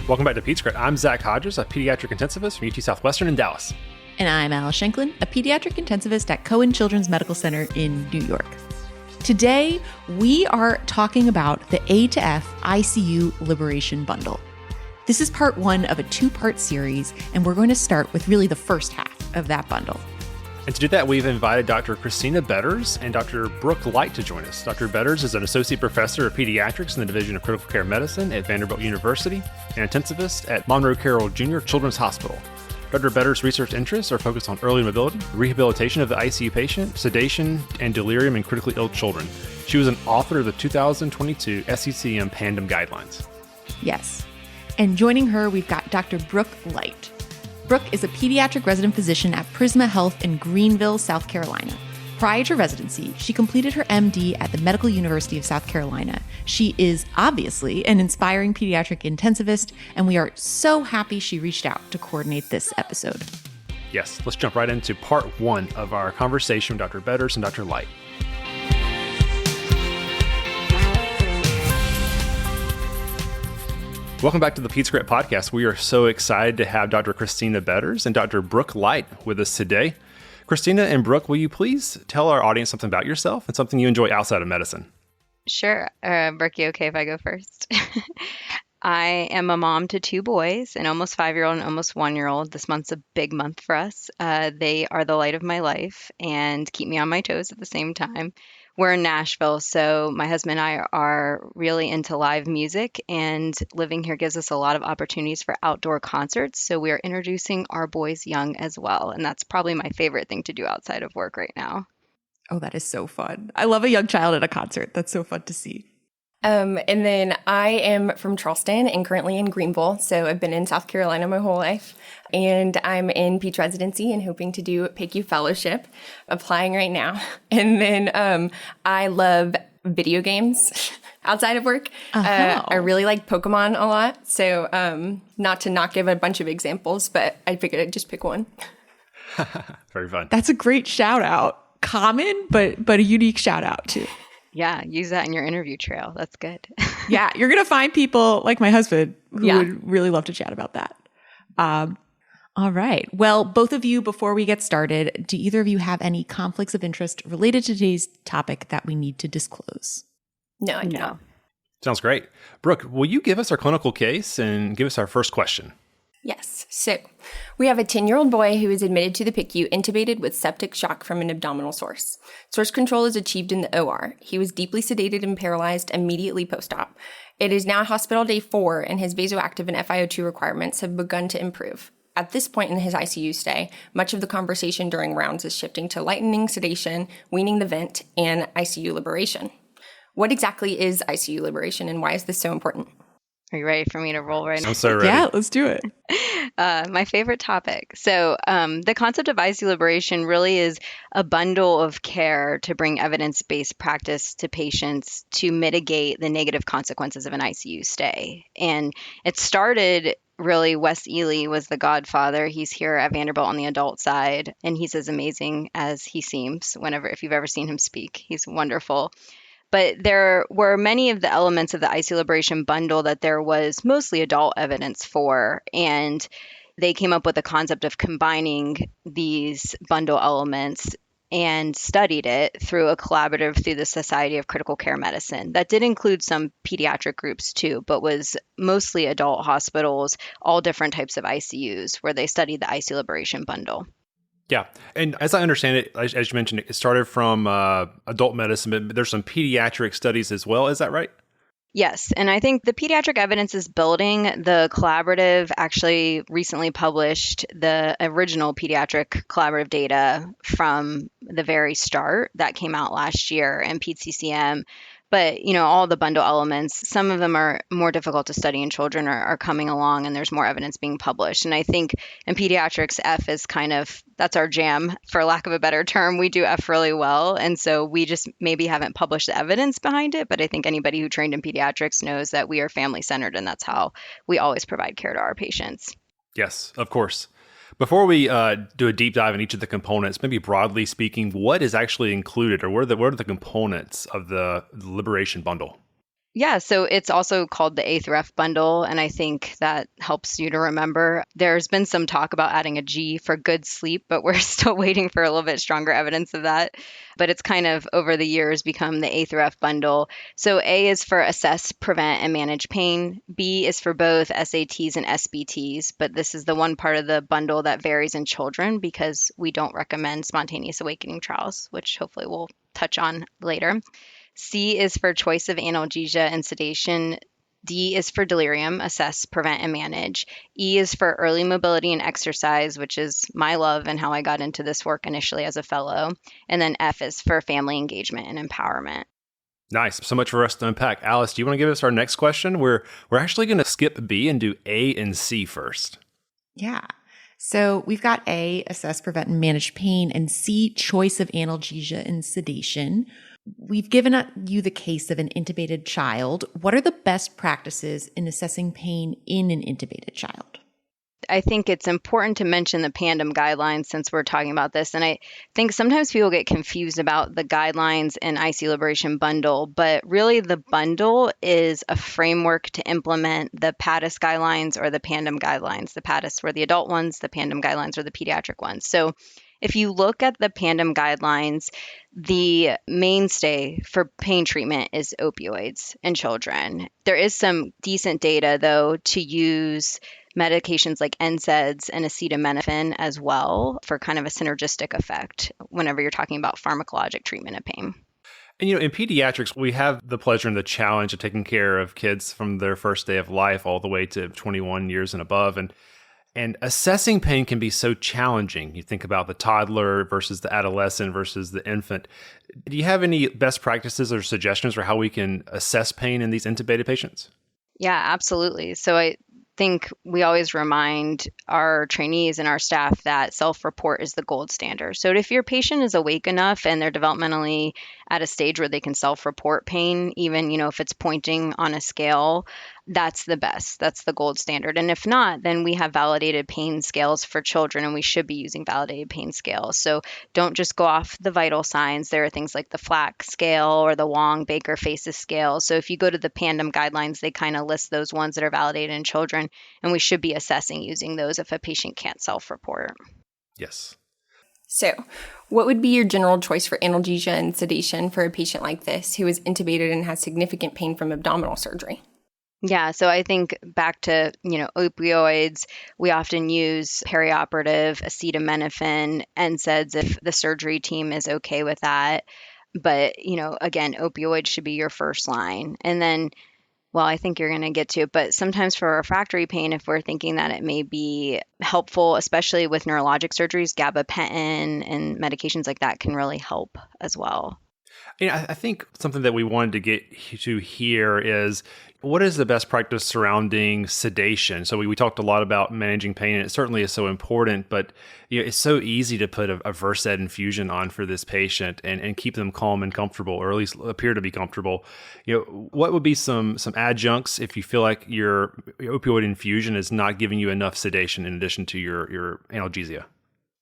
Welcome back to PedsCrit. I'm Zach Hodges, a pediatric intensivist from UT Southwestern in Dallas. And I'm Alice Shanklin, a pediatric intensivist at Cohen Children's Medical Center in New York. Today, we are talking about the A to F ICU Liberation Bundle. This is part one of a two-part series, and we're going to start with really the first half of that bundle. And to do that, we've invited Dr. Kristina Betters and Dr. Brooke Light to join us. Dr. Betters is an Associate Professor of Pediatrics in the Division of Critical Care Medicine at Vanderbilt University and intensivist at Monroe Carell Jr. Children's Hospital. Dr. Betters' research interests are focused on early mobility, rehabilitation of the ICU patient, sedation, and delirium in critically ill children. She was an author of the 2022 SCCM PANDEM guidelines. Yes. And joining her, we've got Dr. Brooke Light. Brooke is a pediatric resident physician at Prisma Health in Greenville, South Carolina. Prior to residency, she completed her MD at the Medical University of South Carolina. She is obviously an inspiring pediatric intensivist, and we are so happy she reached out to coordinate this episode. Yes, let's jump right into part one of our conversation with Dr. Betters and Dr. Light. Welcome back to the PedsCrit podcast. We are so excited to have Dr. Kristina Betters and Dr. Brooke Light with us today. Kristina and Brooke, will you please tell our audience something about yourself and something you enjoy outside of medicine? Sure. Brooke, you okay if I go first? I am a mom to two boys, an almost 5-year-old and almost 1-year-old. This month's a big month for us. They are the light of my life and keep me on my toes at the same time. We're in Nashville, so my husband and I are really into live music, and living here gives us a lot of opportunities for outdoor concerts. So we are introducing our boys young as well, and that's probably my favorite thing to do outside of work right now. Oh, that is so fun. I love a young child at a concert. That's so fun to see. And then I am from Charleston and currently in Greenville. So I've been in South Carolina my whole life. And I'm in Peds residency and hoping to do PICU fellowship, applying right now. And then I love video games outside of work. I really like Pokemon a lot. So not to give a bunch of examples, but I figured I'd just pick one. Very fun. That's a great shout out. Common, but a unique shout out too. Yeah, use that in your interview trail. That's good. Yeah, you're going to find people like my husband who would really love to chat about that. All right. Well, both of you, before we get started, do either of you have any conflicts of interest related to today's topic that we need to disclose? No, I don't. Sounds great. Brooke, will you give us our clinical case and give us our first question? Yes. So we have a 10-year-old boy who is admitted to the PICU intubated with septic shock from an abdominal source. Source control is achieved in the OR. He was deeply sedated and paralyzed immediately post-op. It is now hospital day 4, and his vasoactive and FiO2 requirements have begun to improve. At this point in his ICU stay, much of the conversation during rounds is shifting to lightening sedation, weaning the vent, and ICU liberation. What exactly is ICU liberation, and why is this so important? Are you ready for me to roll right now? I'm so ready. Yeah, let's do it. My favorite topic. So the concept of ICU liberation really is a bundle of care to bring evidence-based practice to patients to mitigate the negative consequences of an ICU stay. And it started really, Wes Ely was the godfather. He's here at Vanderbilt on the adult side, and he's as amazing as he seems if you've ever seen him speak. He's wonderful. But there were many of the elements of the ICU liberation bundle that there was mostly adult evidence for, and they came up with the concept of combining these bundle elements and studied it through a collaborative through the Society of Critical Care Medicine. That did include some pediatric groups too, but was mostly adult hospitals, all different types of ICUs, where they studied the ICU liberation bundle. Yeah. And as I understand it, as you mentioned, it started from adult medicine, but there's some pediatric studies as well. Is that right? Yes. And I think the pediatric evidence is building. The collaborative actually recently published the original pediatric collaborative data from the very start that came out last year in PCCM. But, all the bundle elements, some of them are more difficult to study in children are coming along, and there's more evidence being published. And I think in pediatrics, F is that's our jam, for lack of a better term. We do F really well. And so we just maybe haven't published the evidence behind it. But I think anybody who trained in pediatrics knows that we are family-centered, and that's how we always provide care to our patients. Yes, of course. Before we do a deep dive in each of the components, maybe broadly speaking, what is actually included, or what are the components of the liberation bundle? Yeah, so it's also called the A through F bundle, and I think that helps you to remember. There's been some talk about adding a G for good sleep, but we're still waiting for a little bit stronger evidence of that. But it's kind of over the years become the A through F bundle. So A is for assess, prevent, and manage pain. B is for both SATs and SBTs, but this is the one part of the bundle that varies in children because we don't recommend spontaneous awakening trials, which hopefully we'll touch on later. C is for choice of analgesia and sedation. D is for delirium, assess, prevent, and manage. E is for early mobility and exercise, which is my love and how I got into this work initially as a fellow. And then F is for family engagement and empowerment. Nice. So much for us to unpack. Alice, do you want to give us our next question? We're actually going to skip B and do A and C first. Yeah. So we've got A, assess, prevent, and manage pain, and C, choice of analgesia and sedation. We've given you the case of an intubated child. What are the best practices in assessing pain in an intubated child? I think it's important to mention the PANDEM guidelines since we're talking about this. And I think sometimes people get confused about the guidelines and ICU Liberation bundle, but really the bundle is a framework to implement the PADIS guidelines or the PANDEM guidelines. The PADIS were the adult ones, the PANDEM guidelines are the pediatric ones. So if you look at the PANDEM guidelines, the mainstay for pain treatment is opioids in children. There is some decent data, though, to use medications like NSAIDs and acetaminophen as well for kind of a synergistic effect whenever you're talking about pharmacologic treatment of pain. And, in pediatrics, we have the pleasure and the challenge of taking care of kids from their first day of life all the way to 21 years and above. And assessing pain can be so challenging. You think about the toddler versus the adolescent versus the infant. Do you have any best practices or suggestions for how we can assess pain in these intubated patients? Yeah, absolutely. So I think we always remind our trainees and our staff that self-report is the gold standard. So if your patient is awake enough and they're developmentally at a stage where they can self-report pain, even, if it's pointing on a scale, that's the best. That's the gold standard. And if not, then we have validated pain scales for children, and we should be using validated pain scales. So don't just go off the vital signs. There are things like the FLAC scale or the Wong-Baker-Faces scale. So if you go to the PANDEM guidelines, they kind of list those ones that are validated in children, and we should be assessing using those if a patient can't self-report. Yes. So, what would be your general choice for analgesia and sedation for a patient like this who is intubated and has significant pain from abdominal surgery? Yeah, so I think back to, opioids, we often use perioperative acetaminophen, NSAIDs if the surgery team is okay with that. But, again, opioids should be your first line. And then, well, I think you're going to get to it, but sometimes for refractory pain, if we're thinking that it may be helpful, especially with neurologic surgeries, gabapentin and medications like that can really help as well. I think something that we wanted to get to here is what is the best practice surrounding sedation? So we talked a lot about managing pain, and it certainly is so important, but it's so easy to put a Versed infusion on for this patient and keep them calm and comfortable, or at least appear to be comfortable. What would be some adjuncts if you feel like your opioid infusion is not giving you enough sedation in addition to your analgesia?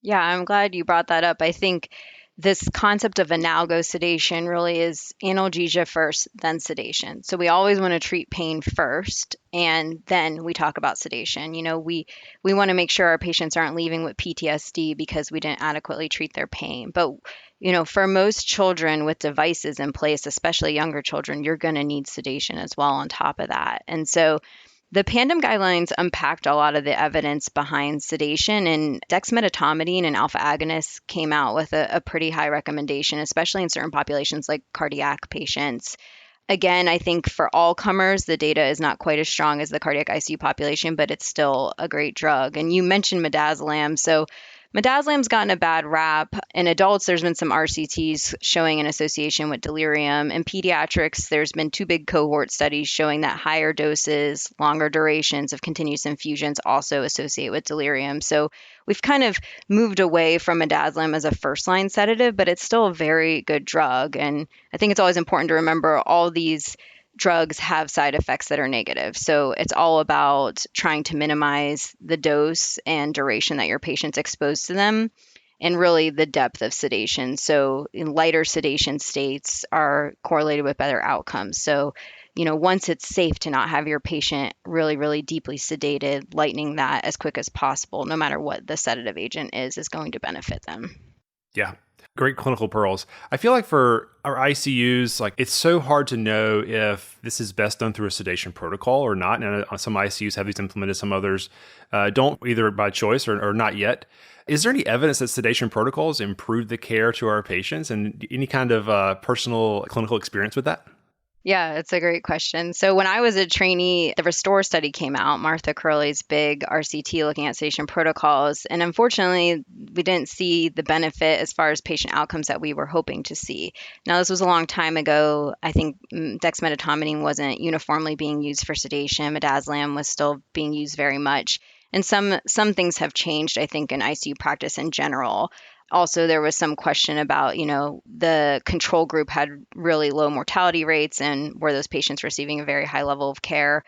Yeah, I'm glad you brought that up. I think this concept of analgo sedation really is analgesia first, then sedation. So we always want to treat pain first, and then we talk about sedation. We want to make sure our patients aren't leaving with PTSD because we didn't adequately treat their pain. But, for most children with devices in place, especially younger children, you're going to need sedation as well on top of that. And so the PANDEM guidelines unpacked a lot of the evidence behind sedation, and dexmedetomidine and alpha agonists came out with a pretty high recommendation, especially in certain populations like cardiac patients. Again, I think for all comers, the data is not quite as strong as the cardiac ICU population, but it's still a great drug. And you mentioned midazolam. So midazolam's gotten a bad rap. In adults, there's been some RCTs showing an association with delirium. In pediatrics, there's been 2 big cohort studies showing that higher doses, longer durations of continuous infusions also associate with delirium. So we've kind of moved away from midazolam as a first-line sedative, but it's still a very good drug. And I think it's always important to remember all these drugs have side effects that are negative. So it's all about trying to minimize the dose and duration that your patient's exposed to them, and really the depth of sedation. So in lighter sedation states are correlated with better outcomes. So, once it's safe to not have your patient really, really deeply sedated, lightening that as quick as possible, no matter what the sedative agent is going to benefit them. Yeah. Great clinical pearls. I feel like for our ICUs, like it's so hard to know if this is best done through a sedation protocol or not. And some ICUs have these implemented, some others don't, either by choice or not yet. Is there any evidence that sedation protocols improve the care to our patients, and any kind of personal clinical experience with that? Yeah, it's a great question. So when I was a trainee, the Restore study came out, Martha Curley's big RCT looking at sedation protocols. And unfortunately, we didn't see the benefit as far as patient outcomes that we were hoping to see. Now, this was a long time ago. I think dexmedetomidine wasn't uniformly being used for sedation. Midazolam was still being used very much. And some things have changed, I think, in ICU practice in general. Also, there was some question about, the control group had really low mortality rates, and were those patients receiving a very high level of care.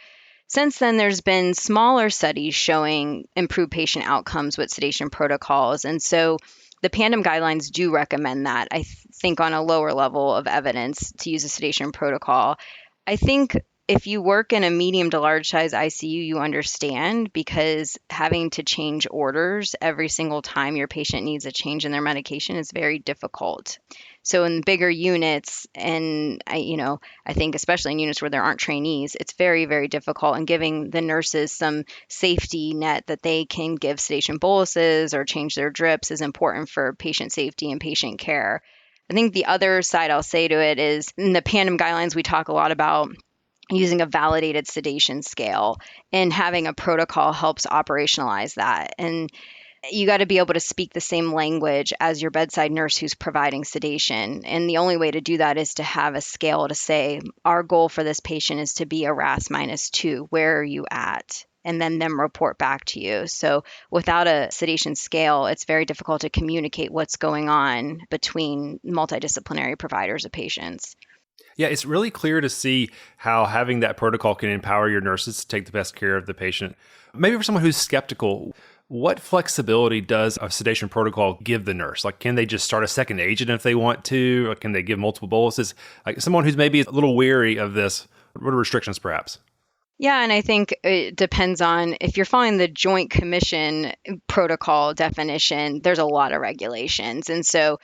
Since then, there's been smaller studies showing improved patient outcomes with sedation protocols. And so the PANDEM guidelines do recommend that, I think, on a lower level of evidence to use a sedation protocol. I think if you work in a medium to large size ICU, you understand, because having to change orders every single time your patient needs a change in their medication is very difficult. So in bigger units, and I think especially in units where there aren't trainees, it's very, very difficult. And giving the nurses some safety net that they can give sedation boluses or change their drips is important for patient safety and patient care. I think the other side I'll say to it is, in the PANDEM guidelines, we talk a lot about using a validated sedation scale, and having a protocol helps operationalize that. And you got to be able to speak the same language as your bedside nurse who's providing sedation. And the only way to do that is to have a scale to say, our goal for this patient is to be a RASS -2. Where are you at? And then them report back to you. So without a sedation scale, it's very difficult to communicate what's going on between multidisciplinary providers of patients. Yeah, it's really clear to see how having that protocol can empower your nurses to take the best care of the patient. Maybe for someone who's skeptical, what flexibility does a sedation protocol give the nurse? Like, can they just start a second agent if they want to? Or can they give multiple boluses? Like, someone who's maybe a little weary of this, what are restrictions perhaps? Yeah, and I think it depends on, if you're following the Joint Commission protocol definition, there's a lot of regulations. And so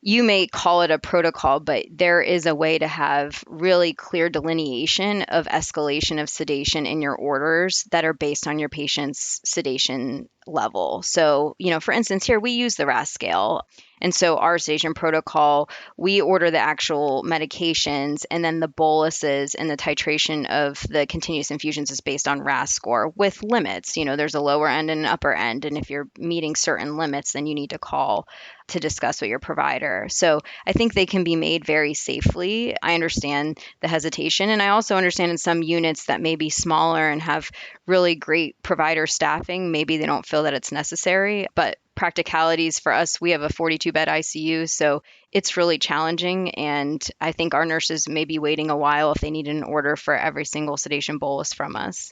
you may call it a protocol, but there is a way to have really clear delineation of escalation of sedation in your orders that are based on your patient's sedation level. So, for instance, here we use the RASS scale. And so our sedation protocol, we order the actual medications, and then the boluses and the titration of the continuous infusions is based on RASS score with limits. There's a lower end and an upper end. And if you're meeting certain limits, then you need to call to discuss with your provider. So I think they can be made very safely. I understand the hesitation. And I also understand in some units that may be smaller and have really great provider staffing, maybe they don't feel that it's necessary. But practicalities for us, we have a 42-bed ICU, so it's really challenging. And I think our nurses may be waiting a while if they need an order for every single sedation bolus from us.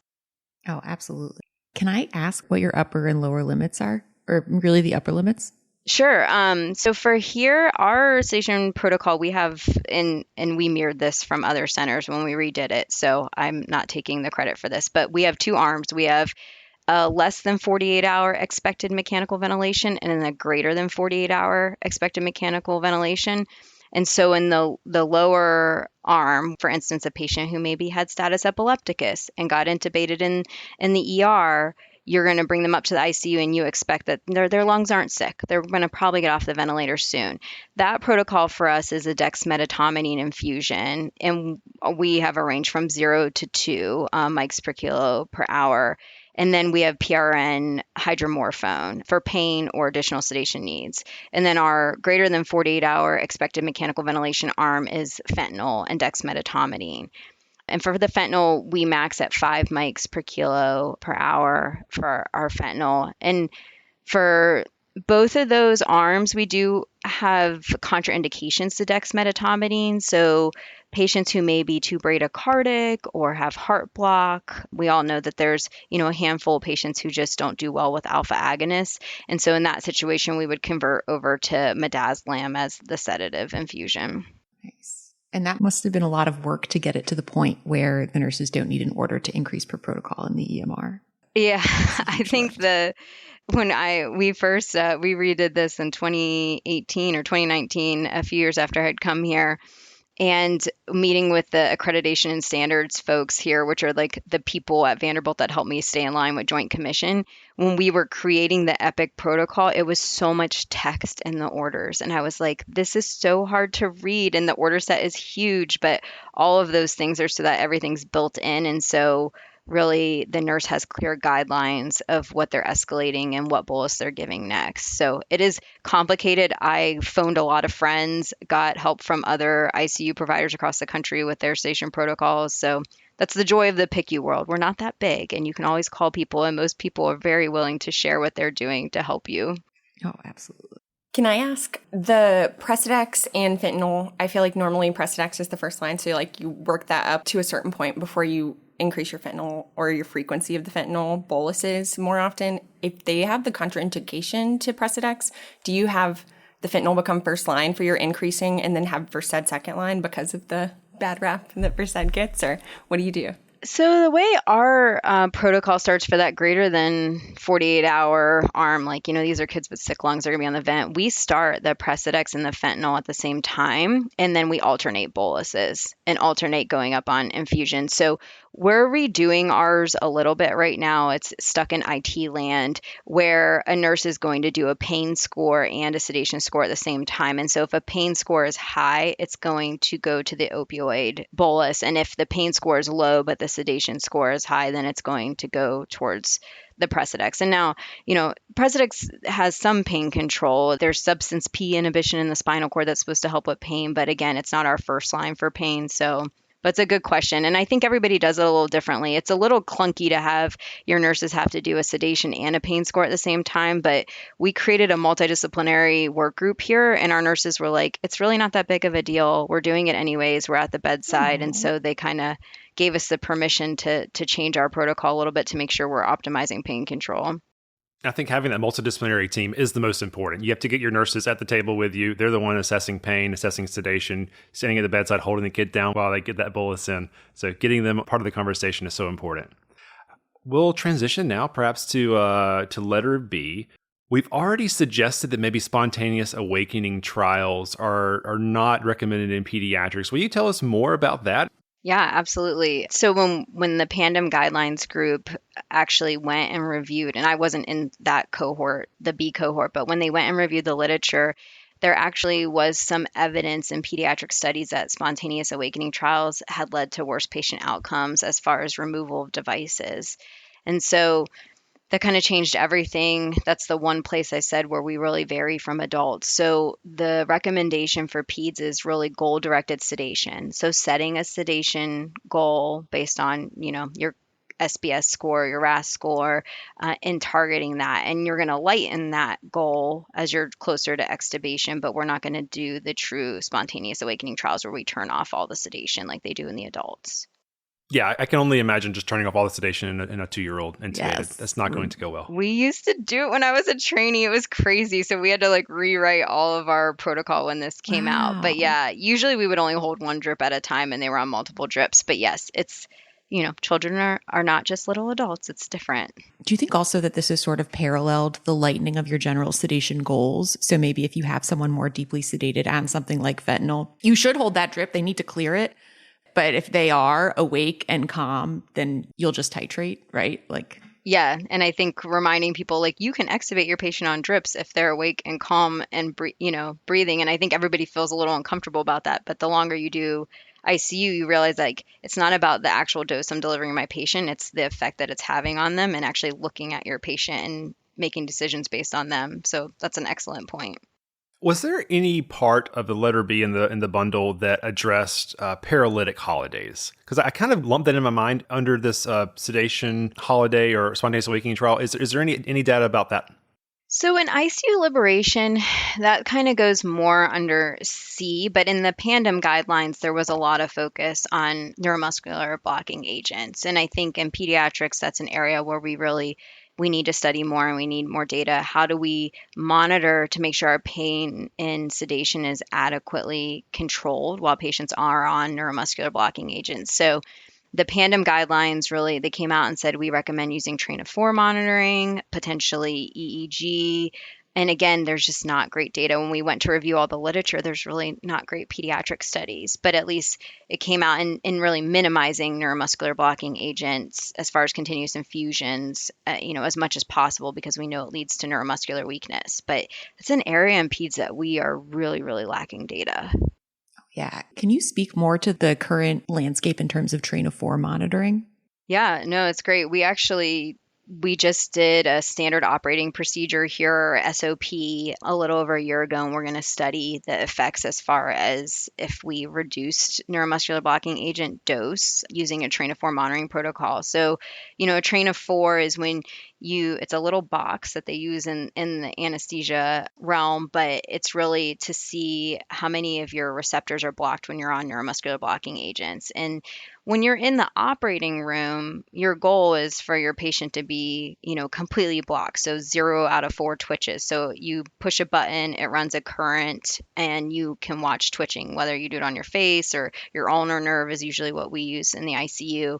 Oh, absolutely. Can I ask what your upper and lower limits are, or really the upper limits? Sure. So for here, our sedation protocol, we have, and we mirrored this from other centers when we redid it. So I'm not taking the credit for this, but we have two arms. We have less than 48-hour expected mechanical ventilation and then a greater than 48-hour expected mechanical ventilation. And so in the lower arm, for instance, a patient who maybe had status epilepticus and got intubated in the ER, you're going to bring them up to the ICU and you expect that their lungs aren't sick. They're going to probably get off the ventilator soon. That protocol for us is a dexmedetomidine infusion, and we have a range from 0 to 2 mics per kilo per hour. And then we have PRN hydromorphone for pain or additional sedation needs. And then our greater than 48-hour expected mechanical ventilation arm is fentanyl and dexmedetomidine. And for the fentanyl, we max at 5 mics per kilo per hour for our fentanyl. And for both of those arms, we do have contraindications to dexmedetomidine. So patients who may be too bradycardic or have heart block, we all know that there's, a handful of patients who just don't do well with alpha agonists. And so in that situation, we would convert over to midazolam as the sedative infusion. Nice. And that must have been a lot of work to get it to the point where the nurses don't need an order to increase per protocol in the EMR. Yeah, I think when we redid this in 2018 or 2019, a few years after I had come here, and meeting with the accreditation and standards folks here, which are like the people at Vanderbilt that helped me stay in line with Joint Commission. When we were creating the EPIC protocol, it was so much text in the orders. And I was like, this is so hard to read. And the order set is huge, but all of those things are so that everything's built in. And so really the nurse has clear guidelines of what they're escalating and what bolus they're giving next. So it is complicated. I phoned a lot of friends, got help from other ICU providers across the country with their sedation protocols. So that's the joy of the PICU world. We're not that big, and you can always call people, and most people are very willing to share what they're doing to help you. Oh, absolutely. Can I ask, the Precedex and fentanyl, I feel like normally Precedex is the first line, so like you work that up to a certain point before you increase your fentanyl or your frequency of the fentanyl boluses more often. If they have the contraindication to Precedex, do you have the fentanyl become first line for your increasing and then have Versed second line because of the bad rap that Versed gets, or what do you do? So the way our protocol starts for that greater than 48-hour arm, like, these are kids with sick lungs, they're going to be on the vent. We start the Precedex and the fentanyl at the same time, and then we alternate boluses and alternate going up on infusion. So we're redoing ours a little bit right now. It's stuck in IT land where a nurse is going to do a pain score and a sedation score at the same time. And so if a pain score is high, it's going to go to the opioid bolus. And if the pain score is low, but the sedation score is high, then it's going to go towards the Precedex. And now, Precedex has some pain control. There's substance P inhibition in the spinal cord that's supposed to help with pain. But again, it's not our first line for pain. But it's a good question. And I think everybody does it a little differently. It's a little clunky to have your nurses have to do a sedation and a pain score at the same time. But we created a multidisciplinary work group here, and our nurses were like, it's really not that big of a deal. We're doing it anyways. We're at the bedside. And so they kind of gave us the permission to change our protocol a little bit to make sure we're optimizing pain control. I think having that multidisciplinary team is the most important. You have to get your nurses at the table with you. They're the one assessing pain, assessing sedation, sitting at the bedside, holding the kid down while they get that bolus in. So getting them part of the conversation is so important. We'll transition now perhaps to letter B. We've already suggested that maybe spontaneous awakening trials are not recommended in pediatrics. Will you tell us more about that? Yeah, absolutely. So when the PANDEM guidelines group actually went and reviewed, and I wasn't in that cohort, the B cohort, but when they went and reviewed the literature, there actually was some evidence in pediatric studies that spontaneous awakening trials had led to worse patient outcomes as far as removal of devices. And so that kind of changed everything. That's the one place I said where we really vary from adults. So the recommendation for peds is really goal-directed sedation. So setting a sedation goal based on, your SBS score, your RAS score, and targeting that. And you're going to lighten that goal as you're closer to extubation, but we're not going to do the true spontaneous awakening trials where we turn off all the sedation like they do in the adults. Yeah, I can only imagine just turning off all the sedation in a 2-year-old intubated. Yes. That's not going to go well. We used to do it when I was a trainee. It was crazy. So we had to rewrite all of our protocol when this came out. But yeah, usually we would only hold one drip at a time and they were on multiple drips. But yes, it's, children are not just little adults. It's different. Do you think also that this is sort of paralleled the lightening of your general sedation goals? So maybe if you have someone more deeply sedated and something like fentanyl, you should hold that drip. They need to clear it. But if they are awake and calm, then you'll just titrate, right? Yeah. And I think reminding people, you can extubate your patient on drips if they're awake and calm and, breathing. And I think everybody feels a little uncomfortable about that. But the longer you do ICU, you realize it's not about the actual dose I'm delivering my patient. It's the effect that it's having on them and actually looking at your patient and making decisions based on them. So that's an excellent point. Was there any part of the letter B in the bundle that addressed paralytic holidays? Because I kind of lumped that in my mind under this sedation holiday or spontaneous awakening trial. Is there any data about that? So in ICU liberation, that kind of goes more under C, but in the PANDEM guidelines, there was a lot of focus on neuromuscular blocking agents. And I think in pediatrics, that's an area where we really we need to study more and we need more data. How do we monitor to make sure our pain and sedation is adequately controlled while patients are on neuromuscular blocking agents? So the PANDEM guidelines really, they came out and said we recommend using train of 4 monitoring, potentially EEG. And again, there's just not great data. When we went to review all the literature, there's really not great pediatric studies, but at least it came out in really minimizing neuromuscular blocking agents as far as continuous infusions, as much as possible, because we know it leads to neuromuscular weakness. But it's an area in peds that we are really, really lacking data. Yeah. Can you speak more to the current landscape in terms of train of 4 monitoring? Yeah, no, it's great. We just did a standard operating procedure here, SOP, a little over a year ago, and we're going to study the effects as far as if we reduced neuromuscular blocking agent dose using a train of 4 monitoring protocol. So, a train of 4 is when it's a little box that they use in the anesthesia realm, but it's really to see how many of your receptors are blocked when you're on neuromuscular blocking agents. And when you're in the operating room, your goal is for your patient to be, completely blocked. So 0 out of 4 twitches. So you push a button, it runs a current, and you can watch twitching, whether you do it on your face or your ulnar nerve is usually what we use in the ICU.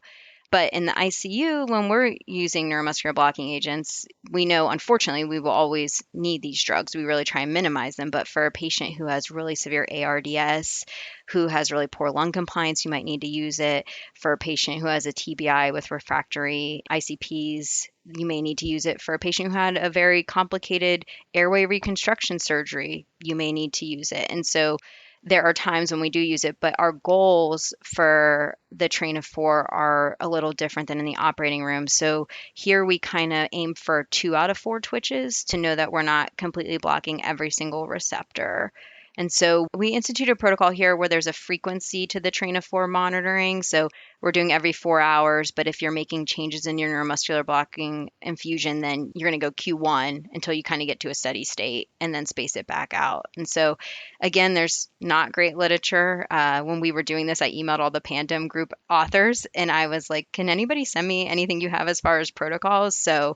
But in the ICU, when we're using neuromuscular blocking agents, we know, unfortunately, we will always need these drugs. We really try and minimize them. But for a patient who has really severe ARDS, who has really poor lung compliance, you might need to use it. For a patient who has a TBI with refractory ICPs, you may need to use it. For a patient who had a very complicated airway reconstruction surgery, you may need to use it. And so there are times when we do use it, but our goals for the train of 4 are a little different than in the operating room. So here we kind of aim for 2 out of 4 twitches to know that we're not completely blocking every single receptor. And so we institute a protocol here where there's a frequency to the train of 4 monitoring. So we're doing every 4 hours, but if you're making changes in your neuromuscular blocking infusion, then you're going to go Q1 until you kind of get to a steady state and then space it back out. And so again, there's not great literature. When we were doing this, I emailed all the PANDEM group authors and I was like, can anybody send me anything you have as far as protocols? So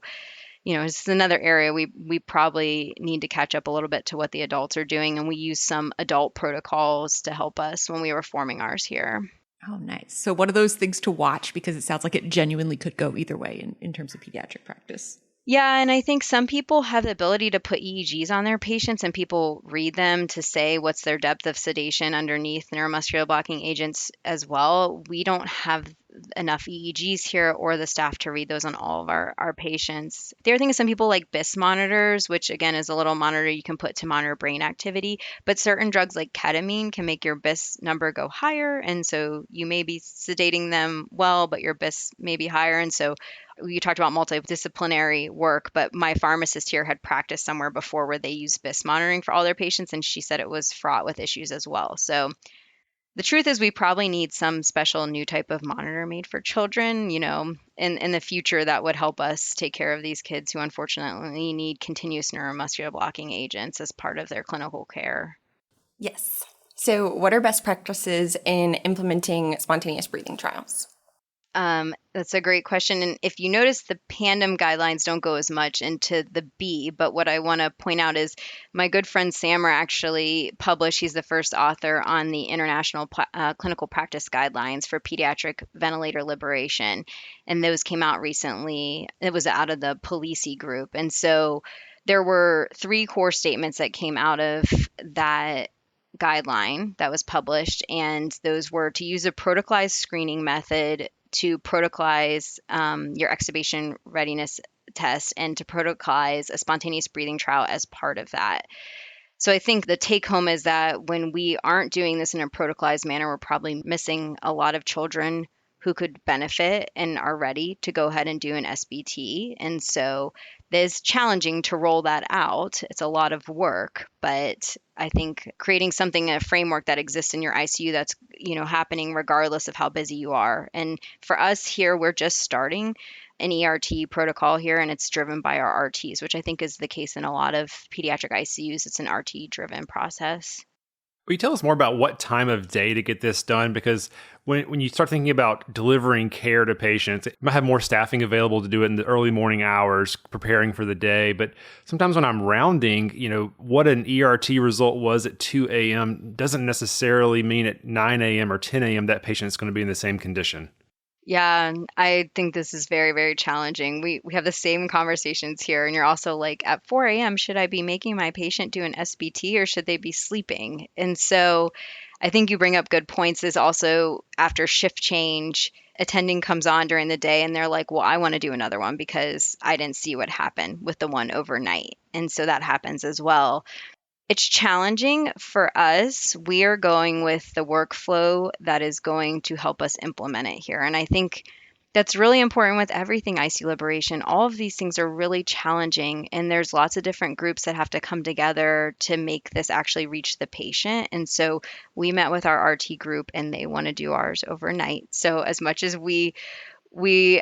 it's another area we probably need to catch up a little bit to what the adults are doing. And we use some adult protocols to help us when we were forming ours here. Oh, nice. So what are those things to watch? Because it sounds like it genuinely could go either way in terms of pediatric practice. Yeah, and I think some people have the ability to put EEGs on their patients and people read them to say what's their depth of sedation underneath neuromuscular blocking agents as well. We don't have enough EEGs here or the staff to read those on all of our patients. The other thing is some people like BIS monitors, which again is a little monitor you can put to monitor brain activity, but certain drugs like ketamine can make your BIS number go higher. And so you may be sedating them well, but your BIS may be higher. And so you talked about multidisciplinary work, but my pharmacist here had practiced somewhere before where they use BIS monitoring for all their patients, and she said it was fraught with issues as well. So the truth is we probably need some special new type of monitor made for children, in the future that would help us take care of these kids who unfortunately need continuous neuromuscular blocking agents as part of their clinical care. Yes. So what are best practices in implementing spontaneous breathing trials? That's a great question. And if you notice, the PANDEM guidelines don't go as much into the B, but what I want to point out is my good friend Samra actually published, he's the first author on the International Clinical Practice Guidelines for Pediatric Ventilator Liberation. And those came out recently. It was out of the Polisi group. And so there were 3 core statements that came out of that guideline that was published. And those were to use a protocolized screening method, to protocolize your extubation readiness test, and to protocolize a spontaneous breathing trial as part of that. So I think the take home is that when we aren't doing this in a protocolized manner, we're probably missing a lot of children who could benefit and are ready to go ahead and do an SBT. And so it's challenging to roll that out. It's a lot of work, but I think creating something, a framework that exists in your ICU that's, happening regardless of how busy you are. And for us here, we're just starting an ERT protocol here, and it's driven by our RTs, which I think is the case in a lot of pediatric ICUs. It's an RT-driven process. Will you tell us more about what time of day to get this done? Because when you start thinking about delivering care to patients, it might have more staffing available to do it in the early morning hours, preparing for the day. But sometimes when I'm rounding, what an ERT result was at 2 a.m. doesn't necessarily mean at 9 a.m. or 10 a.m. that patient is going to be in the same condition. Yeah, I think this is very, very challenging. We have the same conversations here, and you're also like, at 4 a.m., should I be making my patient do an SBT or should they be sleeping? And so I think you bring up good points. Is also after shift change, attending comes on during the day and they're like, well, I want to do another one because I didn't see what happened with the one overnight. And so that happens as well. It's challenging for us. We are going with the workflow that is going to help us implement it here. And I think that's really important with everything ICU liberation. All of these things are really challenging, and there's lots of different groups that have to come together to make this actually reach the patient. And so we met with our RT group, and they want to do ours overnight. So as much as we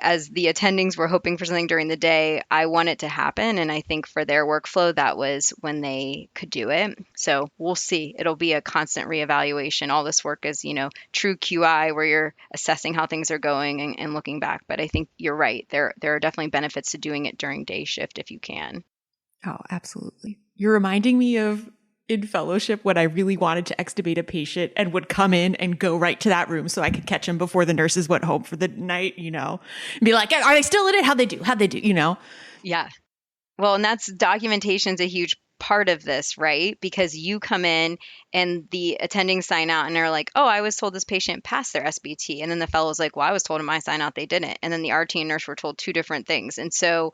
as the attendings were hoping for something during the day, I want it to happen. And I think for their workflow, that was when they could do it. So we'll see. It'll be a constant reevaluation. All this work is, true QI, where you're assessing how things are going and looking back. But I think you're right. There are definitely benefits to doing it during day shift if you can. Oh, absolutely. You're reminding me of in fellowship when I really wanted to extubate a patient and would come in and go right to that room so I could catch them before the nurses went home for the night, and be like, are they still in it? How'd they do? Yeah. Well, and that's documentation's a huge part of this, right? Because you come in and the attendings sign out and they're like, oh, I was told this patient passed their SBT. And then the fellow's like, well, I was told in my sign out they didn't. And then the RT and nurse were told two different things. And so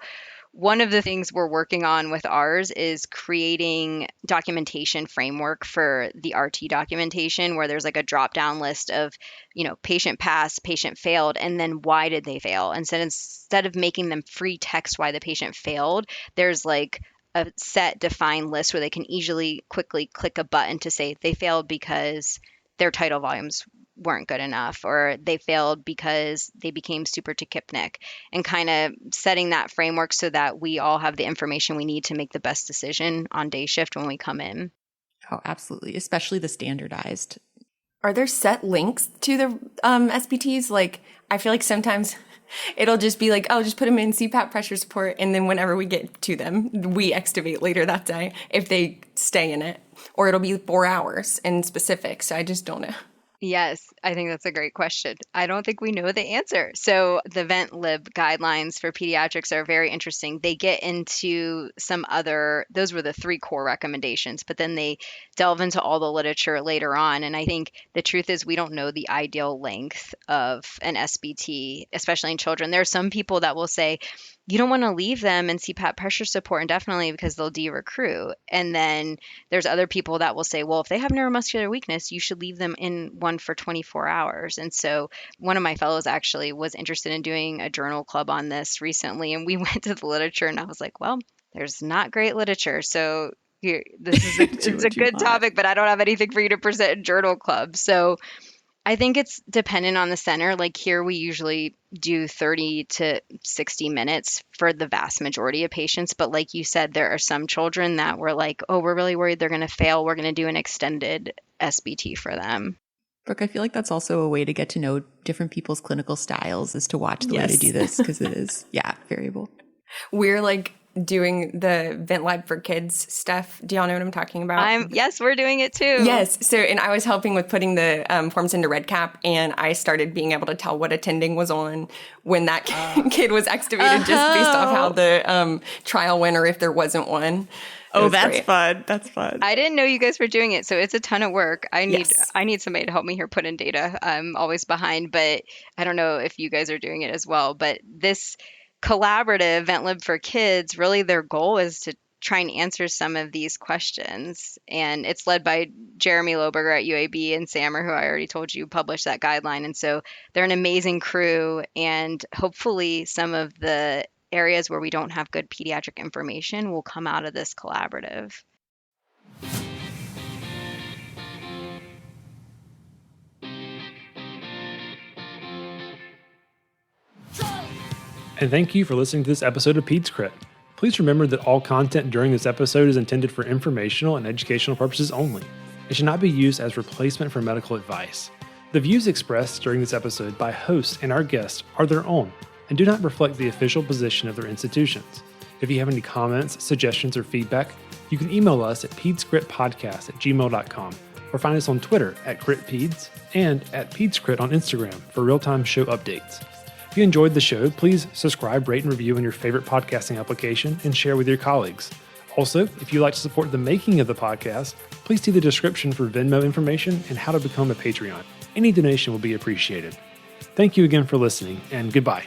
one of the things we're working on with ours is creating documentation framework for the RT documentation, where there's like a drop down list of, patient passed, patient failed, and then why did they fail? And so instead of making them free text why the patient failed, there's like a set defined list where they can quickly click a button to say they failed because their tidal volumes weren't good enough, or they failed because they became super tachypnic, and kind of setting that framework so that we all have the information we need to make the best decision on day shift when we come in. Oh, absolutely. Especially the standardized. Are there set links to the SBTs? Like, I feel like sometimes it'll just be like, oh, just put them in CPAP pressure support. And then whenever we get to them, we extubate later that day if they stay in it. Or it'll be 4 hours in specific. So I just don't know. Yes, I think that's a great question. I don't think we know the answer. So the vent lib guidelines for pediatrics are very interesting. They get into those were the 3 core recommendations, but then they delve into all the literature later on. And I think the truth is we don't know the ideal length of an SBT, especially in children. There are some people that will say, you don't want to leave them in CPAP pressure support indefinitely because they'll de-recruit. And then there's other people that will say, well, if they have neuromuscular weakness, you should leave them in one for 24 hours. And so one of my fellows actually was interested in doing a journal club on this recently. And we went to the literature and I was like, well, there's not great literature. So here, this is it's a good topic, but I don't have anything for you to present in journal club. So I think it's dependent on the center. Like here, we usually do 30 to 60 minutes for the vast majority of patients. But like you said, there are some children that were like, oh, we're really worried they're going to fail. We're going to do an extended SBT for them. Brooke, I feel like that's also a way to get to know different people's clinical styles, is to watch the way to do this, because it is, variable. We're like doing the Vent Lab for Kids stuff. Do y'all know what I'm talking about? Yes, we're doing it too. Yes. So, and I was helping with putting the forms into REDCap, and I started being able to tell what attending was on when that kid was extubated, just based off how the trial went, or if there wasn't one. Oh, that's great. Fun. That's fun. I didn't know you guys were doing it, so it's a ton of work. I need somebody to help me here put in data. I'm always behind, but I don't know if you guys are doing it as well. But this collaborative VentLib for Kids, really their goal is to try and answer some of these questions. And it's led by Jeremy Loberger at UAB and Sammer, who I already told you published that guideline. And so they're an amazing crew, and hopefully some of the areas where we don't have good pediatric information will come out of this collaborative. And thank you for listening to this episode of Peds Crit. Please remember that all content during this episode is intended for informational and educational purposes only. and should not be used as replacement for medical advice. The views expressed during this episode by hosts and our guests are their own and do not reflect the official position of their institutions. If you have any comments, suggestions, or feedback, you can email us at pedscriptpodcast@gmail.com or find us on Twitter at CritPeds and at PedsCrit on Instagram for real-time show updates. If you enjoyed the show, please subscribe, rate, and review in your favorite podcasting application and share with your colleagues. Also, if you'd like to support the making of the podcast, please see the description for Venmo information and how to become a Patreon. Any donation will be appreciated. Thank you again for listening, and goodbye.